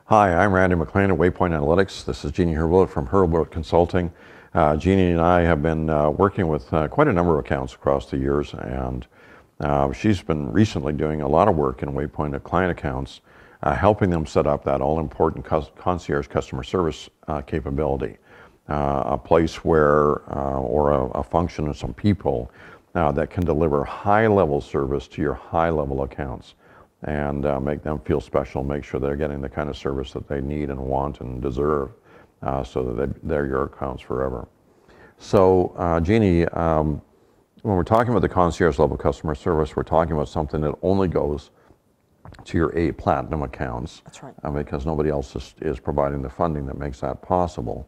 Hi, I'm Randy McLean at WayPoint Analytics. This is Jeannie Hurwitz from Hurwitz Consulting. Jeannie and I have been working with quite a number of accounts across the years, and she's been recently doing a lot of work in WayPoint at client accounts, helping them set up that all-important concierge customer service capability, a place where, or a function of some people that can deliver high-level service to your high-level accounts, and make them feel special, make sure they're getting the kind of service that they need and want and deserve, so that they're your accounts forever. So, Jeannie, when we're talking about the concierge level customer service, we're talking about something that only goes to your A platinum accounts. That's right. Because nobody else is providing the funding that makes that possible.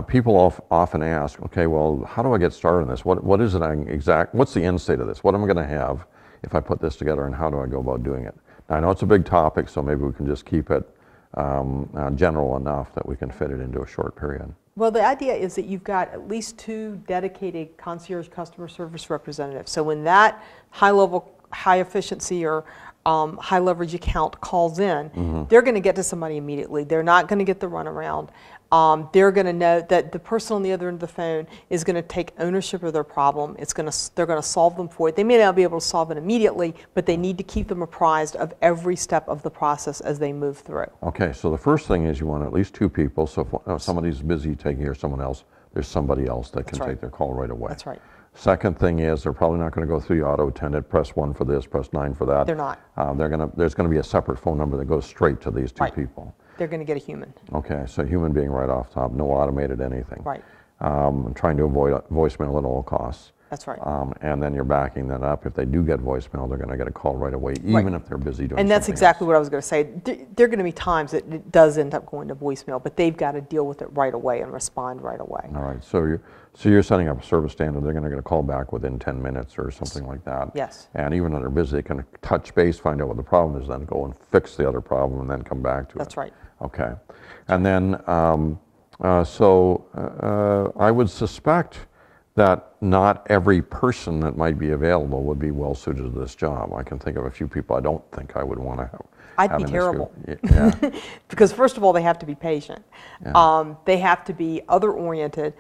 People often ask, okay, well, how do I get started on this? What is it what's the end state of this? What am I going to have if I put this together, and how do I go about doing it? Now, I know it's a big topic, so maybe we can just keep it general enough that we can fit it into a short period. Well, the idea is that you've got at least 2 dedicated concierge customer service representatives. So when that high-level, high-efficiency or high-leverage account calls in, they're going to get to somebody immediately. They're not going to get the runaround. They're going to know that the person on the other end of the phone is going to take ownership of their problem. They're going to solve them for it. They may not be able to solve it immediately, but they need to keep them apprised of every step of the process as they move through. Okay, so the first thing is you want at least 2 people. So if somebody's busy taking care of someone else, there's somebody else that can take their call right away. That's right. Second thing is they're probably not going to go through the auto attendant, press 1 for this, press 9 for that. They're not. There's going to be a separate phone number that goes straight to these 2 people. They're going to get a human. Okay, so human being right off top, no automated anything. Right. Trying to avoid voicemail at all costs. That's right. And then you're backing that up. If they do get voicemail, they're going to get a call right away, even if they're busy doing something. And that's exactly else. what I was going to say. There are going to be times that it does end up going to voicemail, but they've got to deal with it right away and respond right away. All right. So you're setting up a service standard. They're going to get a call back within 10 minutes or something like that. Yes. And even when they're busy, they can touch base, find out what the problem is, then go and fix the other problem, and then come back to it. That's right. Okay. And then, I would suspect that not every person that might be available would be well suited to this job. I can think of a few people I don't think I would want to have. I'd be terrible. Yeah. Because first of all, they have to be patient. Yeah. They have to be other-oriented.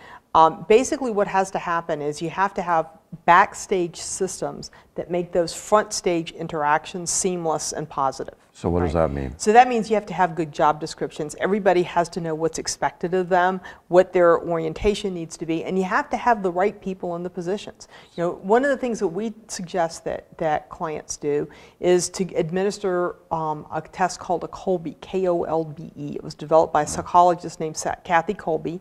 Basically what has to happen is you have to have backstage systems that make those front stage interactions seamless and positive. So what does that mean? So that means you have to have good job descriptions. Everybody has to know what's expected of them, what their orientation needs to be, and you have to have the right people in the positions. You know, one of the things that we suggest that clients do is to administer a test called a Kolbe, K-O-L-B-E. It was developed by a psychologist named Kathy Kolbe,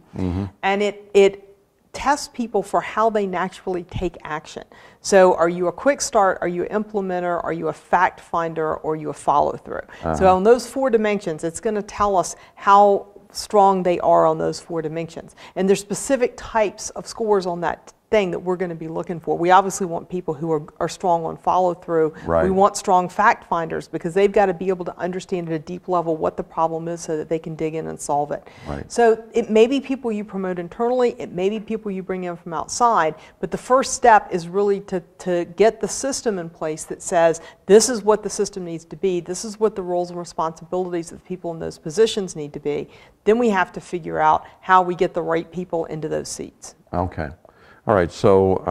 and it tests people for how they naturally take action. So are you a quick start, are you an implementer, are you a fact finder, or are you a follow through? So on those 4 dimensions, it's going to tell us how strong they are on those 4 dimensions. And there's specific types of scores on that thing that we're going to be looking for. We obviously want people who are strong on follow through. Right. We want strong fact finders because they've got to be able to understand at a deep level what the problem is so that they can dig in and solve it. Right. So it may be people you promote internally, it may be people you bring in from outside, but the first step is really to get the system in place that says this is what the system needs to be, this is what the roles and responsibilities of the people in those positions need to be. Then we have to figure out how we get the right people into those seats. Okay. All right, so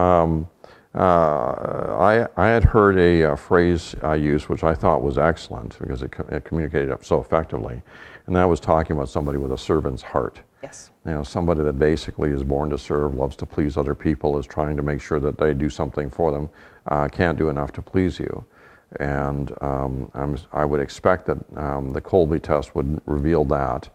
I had heard a phrase I used, which I thought was excellent because it communicated so effectively, and that was talking about somebody with a servant's heart. Yes. You know, somebody that basically is born to serve, loves to please other people, is trying to make sure that they do something for them, can't do enough to please you. And I would expect that the Kolbe test would reveal that.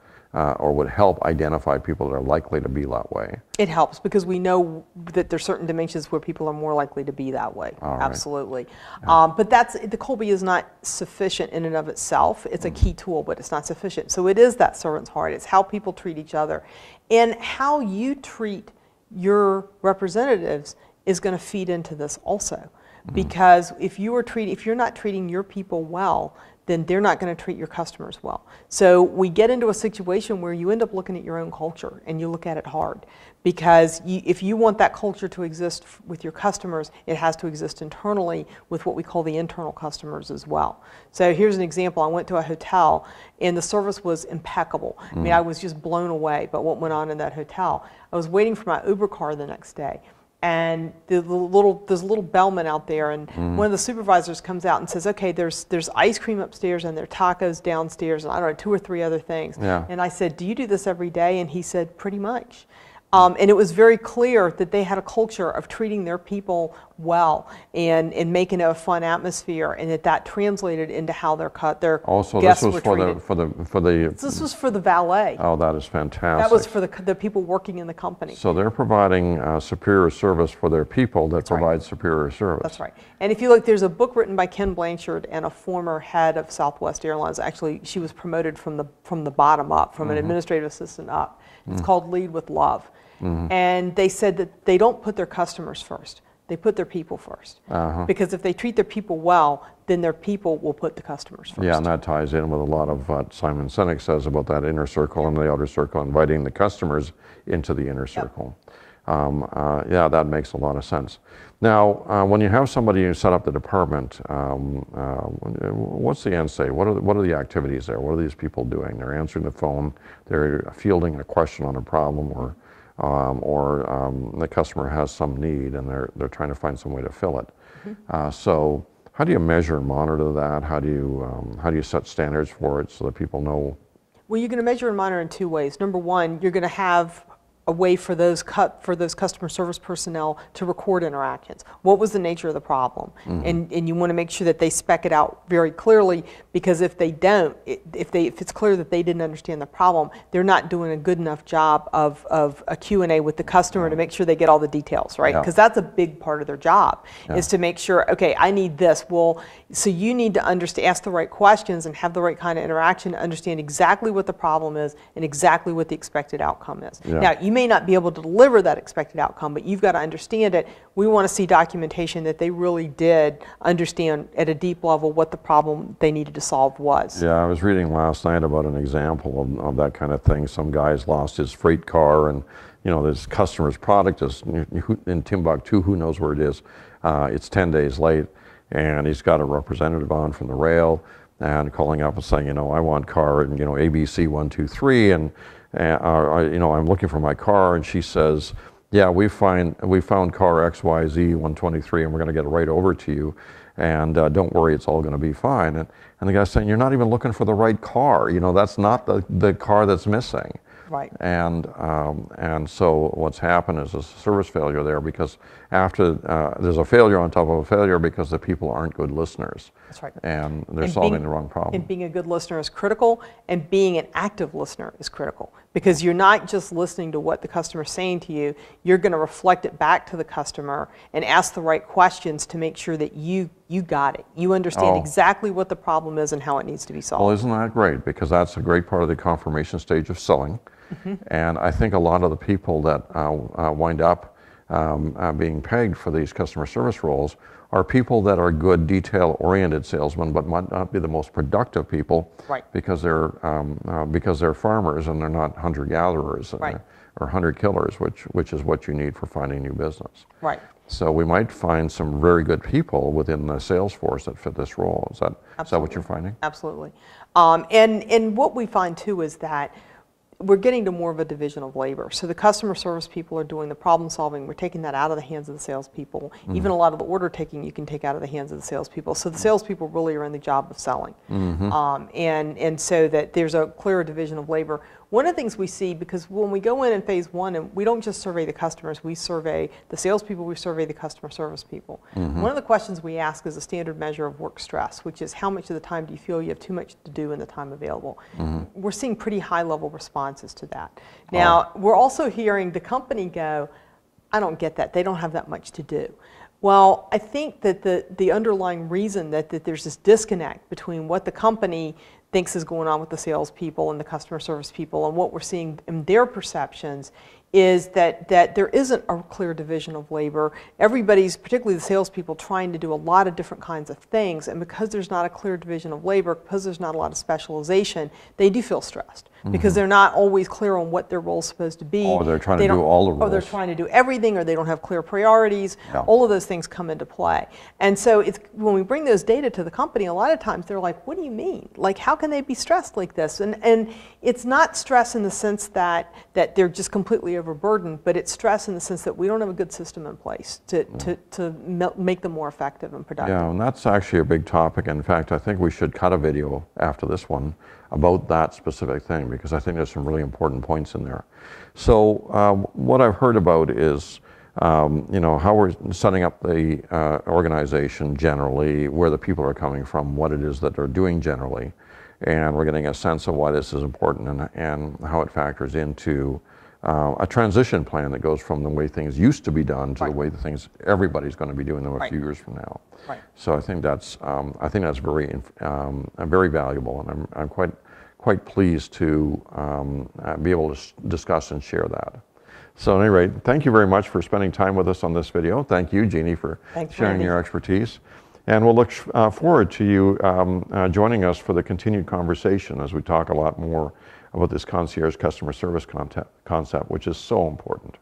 Or would help identify people that are likely to be that way. It helps because we know that there's certain dimensions where people are more likely to be that way. All right. Absolutely. Yeah. But the Kolbe is not sufficient in and of itself. It's a key tool, but it's not sufficient. So it is that servant's heart. It's how people treat each other. And how you treat your representatives is going to feed into this also. Because if you're not treating your people well, then they're not going to treat your customers well. So we get into a situation where you end up looking at your own culture and you look at it hard, because if you want that culture to exist with your customers, it has to exist internally with what we call the internal customers as well. So here's an example. I went to a hotel and the service was impeccable. I mean, I was just blown away by what went on in that hotel. I was waiting for my Uber car the next day, and there's a little bellman out there, and one of the supervisors comes out and says, okay, there's ice cream upstairs and there are tacos downstairs, and I don't know, 2 or 3 other things. Yeah. And I said, do you do this every day? And he said, pretty much. And it was very clear that they had a culture of treating their people well and making it a fun atmosphere, and that translated into how their Also, guests this was were for treated. This was for the valet. Oh, that is fantastic. That was for the people working in the company. So they're providing superior service for their people that right. provide superior service. That's right. And if you look, there's a book written by Ken Blanchard and a former head of Southwest Airlines. Actually, she was promoted from the bottom up, from an administrative assistant up. It's called Lead with Love. And they said that they don't put their customers first. They put their people first. Because if they treat their people well, then their people will put the customers first. Yeah, and that ties in with a lot of what Simon Sinek says about that inner circle and the outer circle, inviting the customers into the inner circle. Yeah, that makes a lot of sense. Now, when you have somebody who set up the department, what's the end state? What are the activities there? What are these people doing? They're answering the phone, they're fielding a question on a problem, or the customer has some need and they're trying to find some way to fill it. So how do you measure and monitor that? How do you set standards for it so that people know? Well, you're going to measure and monitor in 2 ways. Number one, you're going to have a way for those customer service personnel to record interactions. What was the nature of the problem? And you want to make sure that they spec it out very clearly, because if they don't, if it's clear that they didn't understand the problem, they're not doing a good enough job of a Q&A with the customer to make sure they get all the details, right? Because that's a big part of their job, is to make sure, okay, I need this. Well, so you need to ask the right questions and have the right kind of interaction to understand exactly what the problem is and exactly what the expected outcome is. Now, you may not be able to deliver that expected outcome, but you've got to understand it. We want to see documentation that they really did understand at a deep level what the problem they needed to solve was. Yeah, I was reading last night about an example of that kind of thing. Some guy's lost his freight car, and this customer's product is in Timbuktu, who knows where it is. It's 10 days late, and he's got a representative on from the rail and calling up and saying, I want car, ABC 123, and I'm looking for my car, and she says, yeah, we found car XYZ 123, and we're going to get it right over to you, and don't worry, it's all going to be fine. And the guy's saying, you're not even looking for the right car. That's not the car that's missing. Right. And so what's happened is a service failure there, because after there's a failure on top of a failure because the people aren't good listeners. That's right. And they're solving the wrong problem. And being a good listener is critical, and being an active listener is critical, because you're not just listening to what the customer's saying to you, you're going to reflect it back to the customer and ask the right questions to make sure that you got it. You understand exactly what the problem is and how it needs to be solved. Well, isn't that great? Because that's a great part of the confirmation stage of selling. And I think a lot of the people that wind up being pegged for these customer service roles are people that are good detail-oriented salesmen, but might not be the most productive people, right, because they're farmers and they're not hunter-gatherers, right, or hunter-killers, which is what you need for finding new business. Right. So we might find some very good people within the sales force that fit this role. Is that what you're finding? Absolutely. And what we find too is that we're getting to more of a division of labor. So the customer service people are doing the problem solving. We're taking that out of the hands of the salespeople. Even a lot of the order taking you can take out of the hands of the salespeople. So the salespeople really are in the job of selling. And so that there's a clearer division of labor. One of the things we see, because when we go in phase one, and we don't just survey the customers, we survey the salespeople, we survey the customer service people. One of the questions we ask is a standard measure of work stress, which is how much of the time do you feel you have too much to do in the time available? We're seeing pretty high level responses to that. Now, we're also hearing the company go, I don't get that, they don't have that much to do. Well, I think that the underlying reason that there's this disconnect between what the company thinks is going on with the salespeople and the customer service people and what we're seeing in their perceptions is that there isn't a clear division of labor. Everybody's, particularly the salespeople, trying to do a lot of different kinds of things, and because there's not a clear division of labor, because there's not a lot of specialization, they do feel stressed because they're not always clear on what their role's supposed to be. Or they're trying to do all the roles. Or they're trying to do everything, or they don't have clear priorities. Yeah. All of those things come into play. And so it's, when we bring those data to the company, a lot of times they're like, what do you mean? Like, how can they be stressed like this? And it's not stress in the sense that they're just completely overburdened, but it's stress in the sense that we don't have a good system in place to make them more effective and productive. Yeah, and that's actually a big topic. In fact, I think we should cut a video after this one about that specific thing, because I think there's some really important points in there. So what I've heard about is how we're setting up the organization generally, where the people are coming from, what it is that they're doing generally, and we're getting a sense of why this is important and how it factors into a transition plan that goes from the way things used to be done to the way the things everybody's going to be doing them a few years from now. Right. So I think that's very very valuable, and I'm quite pleased to be able to discuss and share that. So at any rate, thank you very much for spending time with us on this video. Thank you, Jeannie, for sharing your expertise. And we'll look forward to you joining us for the continued conversation as we talk a lot more about this concierge customer service concept, which is so important.